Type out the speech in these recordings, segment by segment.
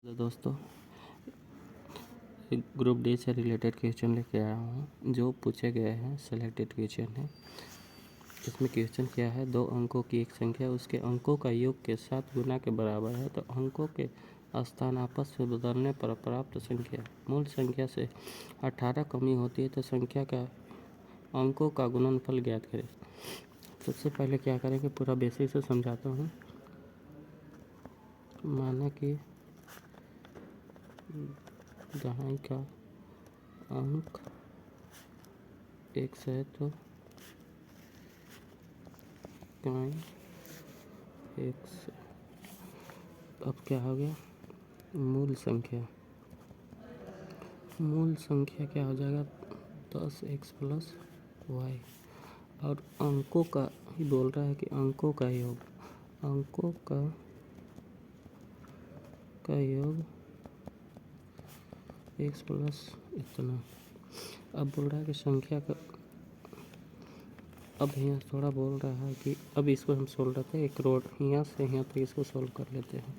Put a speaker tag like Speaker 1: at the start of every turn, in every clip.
Speaker 1: तो दोस्तों, group D से रिलेटेड क्वेश्चन लेके आया हूँ जो पूछे गए हैं। सेलेक्टेड क्वेश्चन है। इसमें क्वेश्चन क्या है, दो अंकों की एक संख्या उसके अंकों का योग के साथ गुना के बराबर है तो अंकों के स्थान आपस में बदलने पर प्राप्त संख्या मूल संख्या से 18 कमी होती है तो संख्या का अंकों का गुणनफल ज्ञात करें। सबसे पहले क्या करेंगे, पूरा बेसिक से समझाता हूँ। माना कि दहाई का अंक x है तो दहाई x। अब क्या हो गया, मूल संख्या क्या हो जाएगा 10x प्लस वाई। और अंकों का ही बोल रहा है कि अंकों का योग x प्लस इतना। अब बोल रहा है कि संख्या का, अब यहाँ थोड़ा बोल रहा है कि अब इसको हम सोल्व करते हैं। एक रोड यहाँ से यहाँ तक इसको सोल्व कर लेते हैं।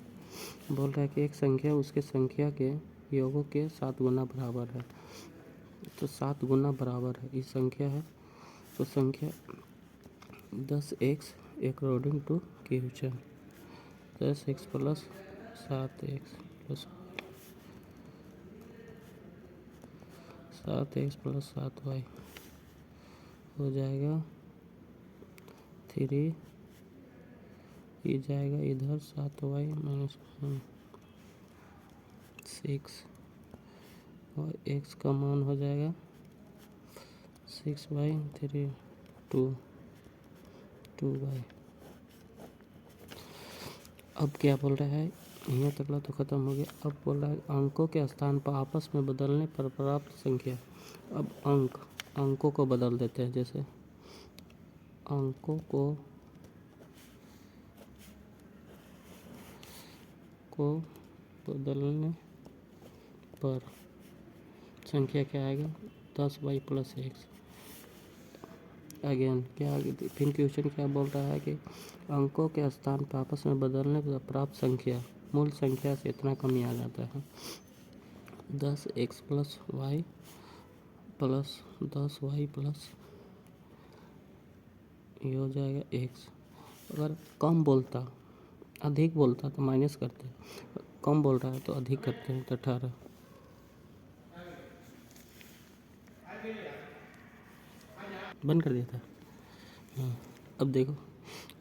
Speaker 1: बोल रहा है कि एक संख्या उसके संख्या के योगों के 7 गुना बराबर है तो 7 गुना बराबर है इस संख्या है तो संख्या 10x according to question 10x plus 7x plus 7y हो जाएगा 3। ये जाएगा इधर 7y माइनस 6 और x का मान हो जाएगा 6/3 2y। अब क्या बोल रहा है, यहाँ तकला तो ख़त्म हो गया। अब बोल रहा है अंकों के स्थान पर आपस में बदलने पर प्राप्त संख्या। अब अंकों को बदल देते हैं। जैसे अंकों को बदलने पर संख्या क्या आएगा 10y प्लस x। अगेन क्या फिर क्वेश्चन क्या बोल रहा है कि अंकों के स्थान पर आपस में बदलने पर प्राप्त संख्या मूल संख्या से इतना कमी आ जाता है 10x plus Y plus 10y plus ये हो जाएगा x। अगर कम बोलता अधिक बोलता तो माइनस करते हैं, कम बोल रहा है तो अधिक करते हैं तो 18। बंद कर दिया था। हाँ, अब देखो,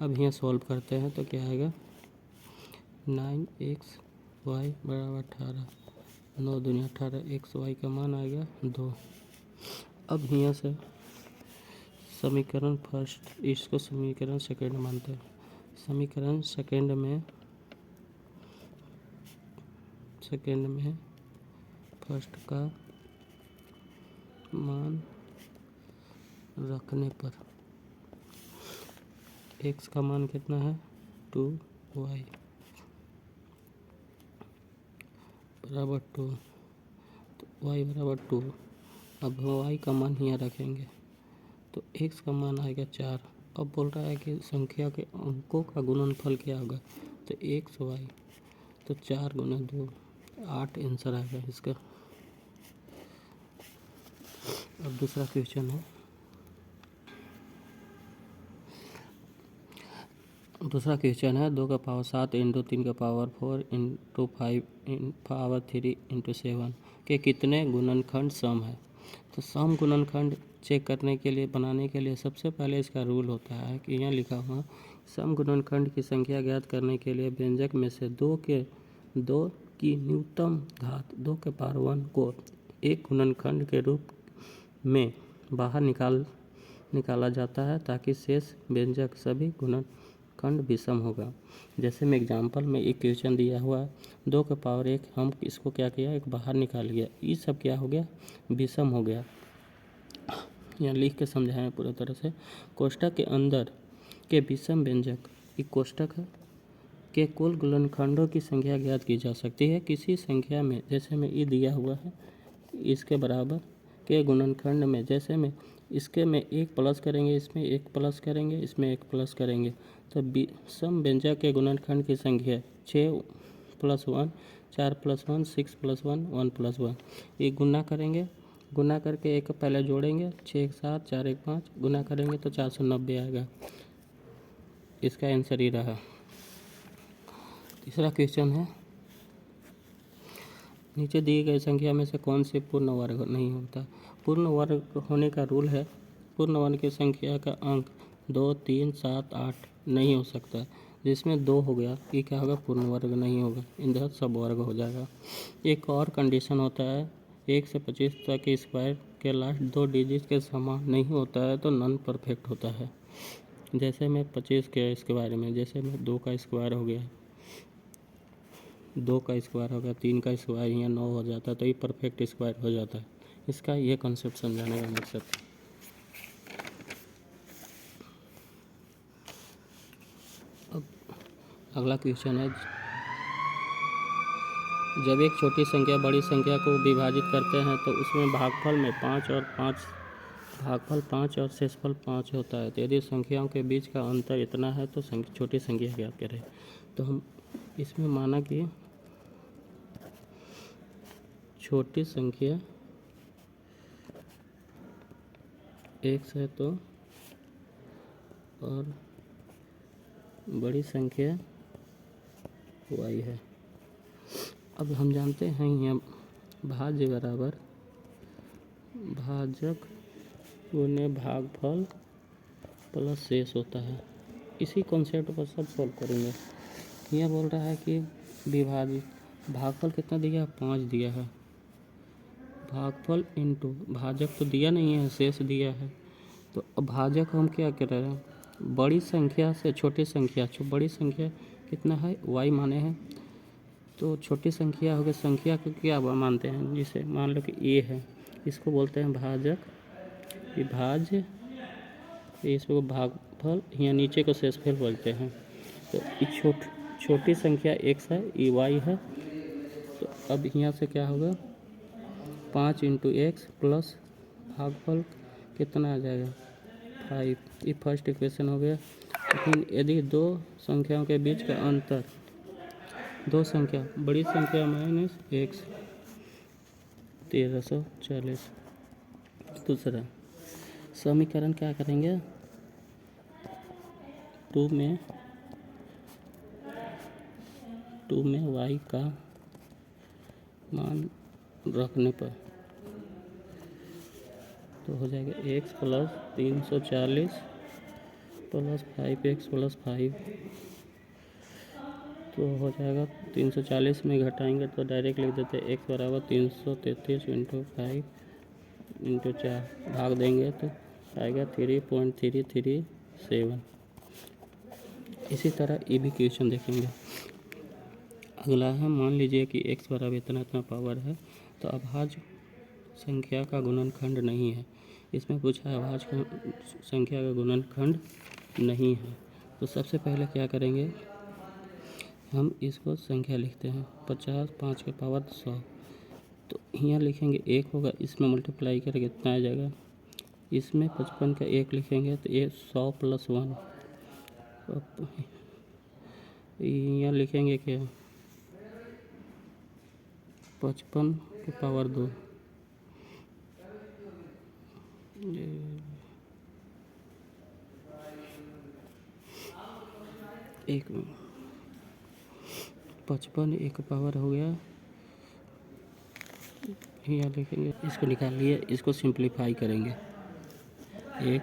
Speaker 1: अब यहाँ सॉल्व करते हैं तो क्या आएगा 9x y बराबर 18 9 दूनी 18 x y का मान आ गया 2। अब यहाँ से समीकरण फर्स्ट, इसको समीकरण सेकंड मानते हैं। समीकरण सेकंड में फर्स्ट का मान रखने पर x का मान कितना है 2y बराबर 2 तो y बराबर 2। अब y का मान यहाँ रखेंगे तो x का मान आएगा 4। अब बोल रहा है कि संख्या के अंकों का गुणनफल क्या होगा तो xy तो 4 गुना 2 8 आंसर आएगा इसका। अब दूसरा क्वेश्चन है। दूसरा क्वेश्चन है 2 का पावर 7 इंटू 3 का पावर 4 इंटू 5 पावर 3 इंटू 7 के कितने गुणनखंड सम है। तो सम गुणनखंड चेक करने के लिए, बनाने के लिए सबसे पहले इसका रूल होता है कि यहाँ लिखा हुआ सम गुणनखंड की संख्या ज्ञात करने के लिए व्यंजक में से 2 की न्यूनतम घात 2 के पावर 1 को एक गुणनखंड के रूप में बाहर निकाला जाता है ताकि शेष व्यंजक सभी गुणनखंड विषम होगा। जैसे मैं एग्जाम्पल में एक क्वेश्चन दिया हुआ 2 के पावर 1, हम इसको क्या किया एक बाहर निकाल लिया, ये सब क्या हो गया विषम हो गया। यहाँ लिख के समझाएं पूरी तरह से। कोष्ठक के अंदर के विषम व्यंजक एक कोष्ठक है के कुल गुणनखंडों की संख्या ज्ञात की जा सकती है। किसी संख्या में जैसे में ये दिया हुआ है इसके बराबर के गुणनखंड में, जैसे में इसके में 1 प्लस करेंगे, इसमें 1 प्लस करेंगे, इसमें 1 प्लस करेंगे तो विषम व्यंजक के गुणनखंड की संख्या 6 + 1 4 + 1 6 + 1 1 + 1। ये गुना करेंगे, गुना करके एक पहले जोड़ेंगे 6 1 7 4 1 5, गुना करेंगे तो 490 आएगा। इसका आंसर ही रहा। तीसरा क्वेश्चन है, नीचे दी गई संख्या में से कौन सी पूर्ण वर्ग नहीं होता। पूर्ण वर्ग होने का रूल है, पूर्ण वर्ग की संख्या का अंक 2 3 7 8 नहीं हो सकता। जिसमें 2 हो गया ये क्या होगा, पूर्ण वर्ग नहीं होगा, इधर सब वर्ग हो जाएगा। एक और कंडीशन होता है, 1 से 25 तक के स्क्वायर के लास्ट 2 डिजिट के समान नहीं होता है तो नॉन परफेक्ट होता है। जैसे मैं 25 के स्क्वायर में, जैसे मैं 2 का स्क्वायर हो गया, 2 का स्क्वायर हो गया, 3 का स्क्वायर, यहाँ 9 हो जाता है तो ये परफेक्ट स्क्वायर हो जाता है। इसका ये कॉन्सेप्ट समझाने का मकसद है। अब अगला क्वेश्चन है, जब एक छोटी संख्या बड़ी संख्या को विभाजित करते हैं तो उसमें भागफल में 5 और शेषफल 5 होता है। तो यदि संख्याओं के बीच का अंतर इतना है तो छोटी संख्या ज्ञात करें। तो हम इसमें माना कि छोटी संख्या x है तो और बड़ी संख्या y है। अब हम जानते हैं यहाँ भाज्य बराबर भाजक गुने भागफल प्लस शेष होता है। इसी कॉन्सेप्ट पर सब सॉल्व करेंगे। यह बोल रहा है कि विभाजित भागफल कितना दिया है, 5 दिया है, भागफल इंटू भाजक तो दिया नहीं है, शेष दिया है। तो अब भाजक हम क्या कर रहे हैं, बड़ी संख्या से छोटी संख्या, बड़ी संख्या कितना है, y माने हैं, तो छोटी संख्या हो गई, संख्या को क्या मानते हैं, जिसे मान लो कि a है, इसको बोलते हैं भाजक, विभाज्य, इसको भागफल, यहाँ नीचे को शेषफल बोलते हैं। तो ये छोटी संख्या x है, ये y है। तो अब यहाँ से क्या होगा, 5 × x प्लस भागफल कितना आ जाएगा, 5। ये फर्स्ट इक्वेशन हो गया। लेकिन यदि दो संख्याओं के बीच का अंतर, दो संख्या बड़ी संख्या माइनस x 1340। दूसरा समीकरण क्या करेंगे, 2 में y का मान रखने पर तो हो जाएगा x plus 340 plus 5x plus 5, तो हो जाएगा 340 में घटाएंगे तो डायरेक्ट लिख देते हैं x बराबर 333 × 5 × 4, भाग देंगे तो आएगा 3.337। इसी तरह ये भी क्वेश्चन देखेंगे। अगला है, मान लीजिए कि x बराबर इतना इतना पावर है तो अभाज्य संख्या का गुणनखंड नहीं है। इसमें पूछा है अभाज्य संख्या का गुणनखंड नहीं है। तो सबसे पहले क्या करेंगे, हम इसको संख्या लिखते हैं 50 5 के पावर 100। तो यहाँ लिखेंगे 1 होगा, इसमें मल्टीप्लाई करके कितना आ जाएगा, इसमें 55 का 1 लिखेंगे तो ये 100 + 1। यहाँ लिखेंगे क्या, 55 के पावर 2, एक 55 1 पावर हो गया। यहाँ लिखेंगे, इसको निकाल लिए, इसको सिंप्लीफाई करेंगे, 1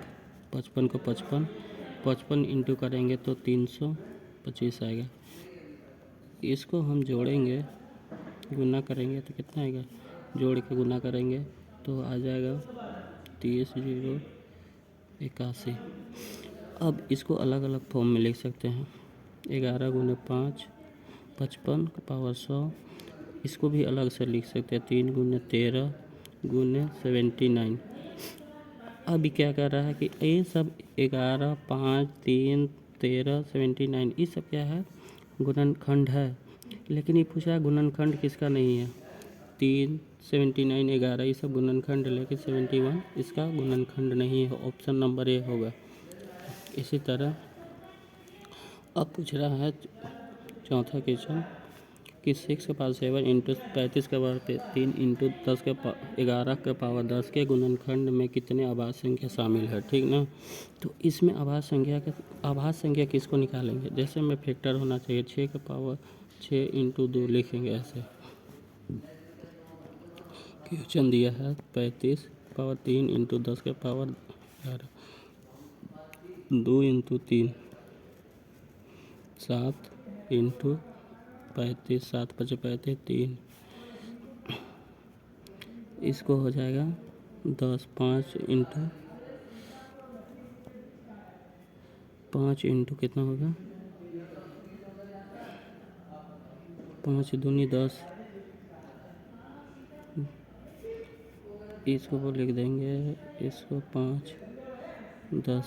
Speaker 1: 55 को 55 इंटू करेंगे तो 325 आएगा। इसको हम जोड़ेंगे, गुना करेंगे तो कितना आएगा, जोड़ के गुना करेंगे तो आ जाएगा 30 0 81। अब इसको अलग अलग फॉर्म में लिख सकते हैं, 11 × 5 55 का पावर 100। इसको भी अलग से लिख सकते हैं, 3 × 13 × 79। अभी क्या कर रहा है कि ये सब 11 5 3 13 79 ये सब क्या है, गुणनखंड है। लेकिन ये पूछा है गुणनखंड किसका नहीं है, 3 79 11 ये सब गुणनखंड, लेकिन 71 इसका गुणनखंड नहीं है। ऑप्शन नंबर ए होगा। इसी तरह अब पूछ रहा है चौथा क्वेश्चन कि 6 के पावर 7 इंटू 35 के पावर 3 इंटू 10 के 11 के पावर 10 के गुणनखंड में कितने आभाज्य संख्या शामिल है, ठीक ना। तो इसमें आभाज्य संख्या किसको निकालेंगे, जैसे में फैक्टर होना चाहिए 6 के पावर 6 इंटू 2 लिखेंगे ऐसे। क्वेश्चन दिया है 35 पावर 3 इंटू 10 के पावर 11, 2 इंटू 3 7 इंटू 35, 7 5 35 3, इसको हो जाएगा 10, 5 इंटू कितना होगा 5 दूनी 10, इसको वो लिख देंगे, इसको 5 10,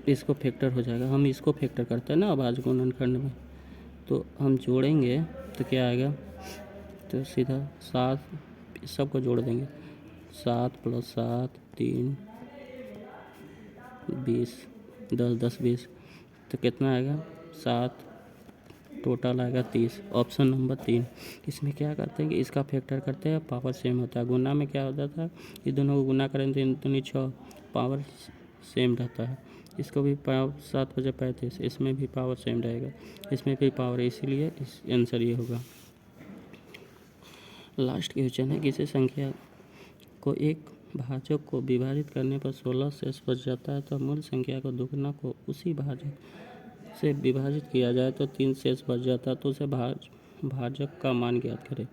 Speaker 1: इसको फैक्टर हो जाएगा। हम इसको फैक्टर करते हैं ना अभाज्य गुणनखंड में, तो हम जोड़ेंगे तो क्या आएगा, तो सीधा 7 सबको जोड़ देंगे, 7 + 7 3 20, 10 10 20, तो कितना आएगा 7, टोटल आएगा 30। Option number 3। इसमें क्या करते हैं कि इसका फैक्टर करते हैं, पावर सेम होता है। गुना में क्या होता था, ये दोनों को गुना करें तो 3 6, पावर सेम रहता है। इसको भी 7 5 35, इसमें भी पावर सेम रहेगा, इसमें भी पावर, इसीलिए इस आंसर ये होगा। लास्ट क्वेश्चन है, किसी संख्या को एक भाजक को विभाजित करने पर 16 शेष बच जाता है, तो मूल संख्या को दुगना को उसी भाजक से विभाजित किया जाए तो 3 शेष बच जाता है, तो उसे भाजक का मान ज्ञात करें।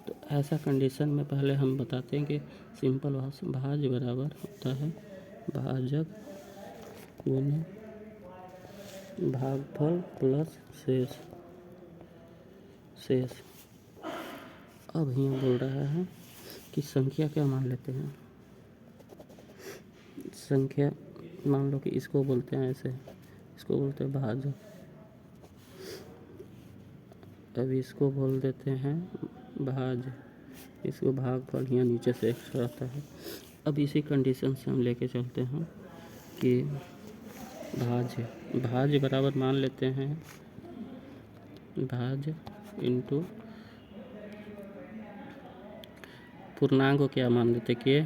Speaker 1: तो ऐसा कंडीशन में पहले हम बताते हैं कि सिंपल भाज्य बराबर होता है भाजक गुना भागफल प्लस शेष। अब यहाँ बोल रहा है कि संख्या क्या मान लेते हैं, संख्या मान लो कि इसको बोलते हैं ऐसे, इसको बोलते हैं भाजक, अब इसको बोल देते हैं भाज्य, इसको भागफल, यहाँ नीचे से एक्स्ट्रा रहता है। अब इसी कंडीशन से हम लेके चलते हैं कि भाज्य बराबर मान लेते हैं भाज्य इंटू पूर्णांक को क्या मान लेते के,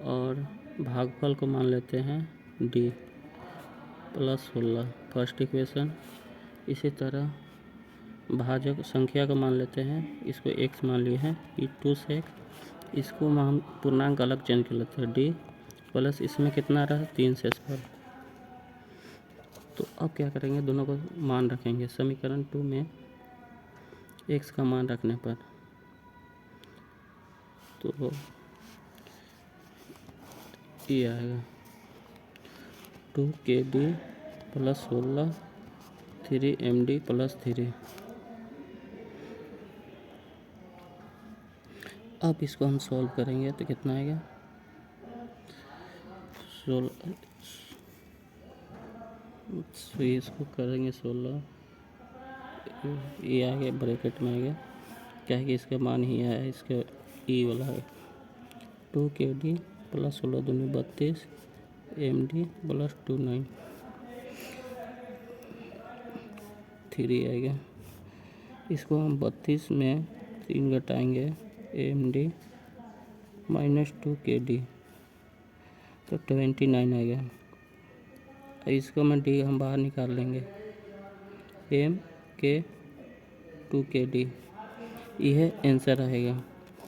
Speaker 1: और भागफल को मान लेते हैं डी प्लस 16, फर्स्ट इक्वेशन। इसी तरह भाजक संख्या को मान लेते हैं, इसको x मान लिए हैं, e2 से इसको हम पूर्णांक अलग चेंज कर लेते हैं, डी प्लस इसमें कितना रहा 3 शेष पर। तो अब क्या करेंगे, दोनों को मान रखेंगे समीकरण 2 में x का मान रखने पर, तो ये आएगा 2kd प्लस 16 3md प्लस 3। अब इसको हम सॉल्व करेंगे तो कितना आएगा 16, इसको करेंगे 16, ये आ गया ब्रैकेट में आ गया, क्या है कि इसका मान ही है, इसका ई वाला है 2kd प्लस 16 दूनी 32 md प्लस 29 3 आएगा। इसको हम 32 में 3 घटाएंगे md माइनस 2kd तो 29 आएगा। इसको मैं डी हम बाहर निकाल लेंगे, m के 2kd, यह आंसर रहेगा,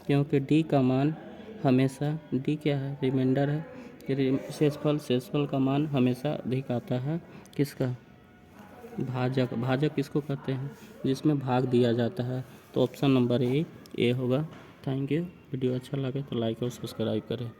Speaker 1: क्योंकि डी का मान हमेशा, डी क्या है रिमाइंडर है, शेषफल का मान हमेशा अधिक आता है किसका, भाजक किसको कहते हैं, जिसमें भाग दिया जाता है। तो ऑप्शन नंबर ए होगा। Thank you. वीडियो अच्छा लगे तो लाइक और सब्सक्राइब करें।